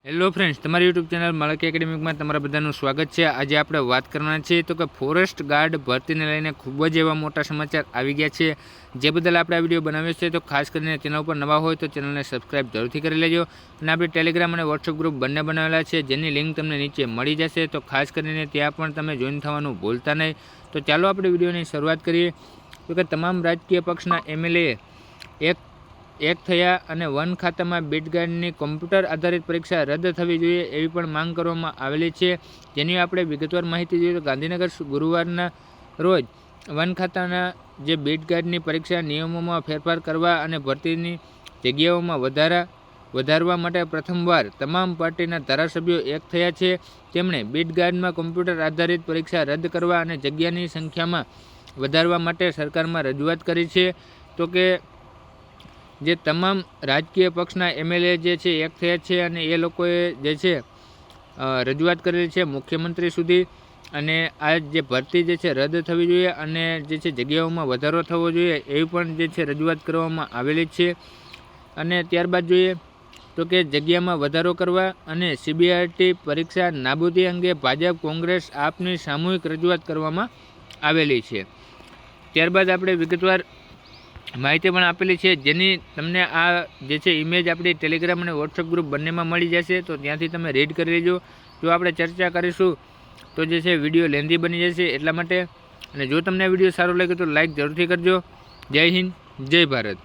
Hello friends, તમારી YouTube channel માળકી એકેડેમીમાં તમારા બધાનું સ્વાગત છે। આજે આપણે વાત કરવાના છીએ તો કે ફોરેસ્ટ ગાર્ડ ભરતીને લઈને ખૂબ જ એવા મોટા સમાચાર આવી ગયા છે, જે બદલ આપણે આ વિડીયો બનાવ્યો છે। તો ખાસ કરીને ચેનલ ઉપર નવા હોય તો ચેનલને સબસ્ક્રાઇબ જરૂરથી કરી લેજો અને આપણે ટેલિગ્રામ અને વોટ્સઅપ ગ્રુપ બંને બનાવેલા છે, જેની લિંક તમને નીચે મળી જશે। તો ખાસ કરીને ત્યાં પણ તમે જોઈન થવાનું ભૂલતા નહીં। તો ચાલો આપણે વિડીયોની શરૂઆત કરીએ। તો કે તમામ રાજકીય પક્ષના એમએલએ એક થયા અને વન ખાતામાં બીટગાર્ડની કોમ્પ્યુટર આધારિત પરીક્ષા રદ થવી જોઈએ એવી પણ માંગ કરવામાં આવેલી છે, જેની આપણે વિગતવાર માહિતી જોઈએ તો ગાંધીનગર ગુરુવારના રોજ વન ખાતાના જે બીટગાર્ડની પરીક્ષા નિયમોમાં ફેરફાર કરવા અને ભરતીની જગ્યાઓમાં વધારવા માટે પ્રથમવાર તમામ પાર્ટીના ધારાસભ્યો એક થયા છે। તેમણે બીટગાર્ડમાં કોમ્પ્યુટર આધારિત પરીક્ષા રદ કરવા અને જગ્યાની સંખ્યામાં વધારવા માટે સરકારમાં રજૂઆત કરી છે। તો કે જે તમામ રાજકીય પક્ષના એમએલએ જે છે એક થયા છે અને એ લોકોએ જે છે રજૂઆત કરેલી છે મુખ્યમંત્રી સુધી, અને આ જે ભરતી જે છે રદ થવી જોઈએ અને જે છે જગ્યાઓમાં વધારો થવો જોઈએ એવી પણ જે છે રજૂઆત કરવામાં આવેલી છે। અને ત્યારબાદ જોઈએ તો કે જગ્યામાં વધારો કરવા અને સીબીઆરટી પરીક્ષા નાબૂદી અંગે ભાજપ, કોંગ્રેસ, આપની સામૂહિક રજૂઆત કરવામાં આવેલી છે। ત્યારબાદ આપણે વિગતવાર માહિતી પણ આપેલી છે, જેની તમને આ જે છે ઇમેજ આપણી ટેલિગ્રામ અને વોટ્સઅપ ગ્રુપ બંનેમાં મળી જશે। તો ત્યાંથી તમે રીડ કરી લેજો। જો આપણે ચર્ચા કરીશું તો જે છે વિડીયો લેન્ધી બની જશે, એટલા માટે। અને જો તમને આ વિડીયો સારો લાગે તો લાઇક જરૂરથી કરજો। જય હિન્દ, જય ભારત।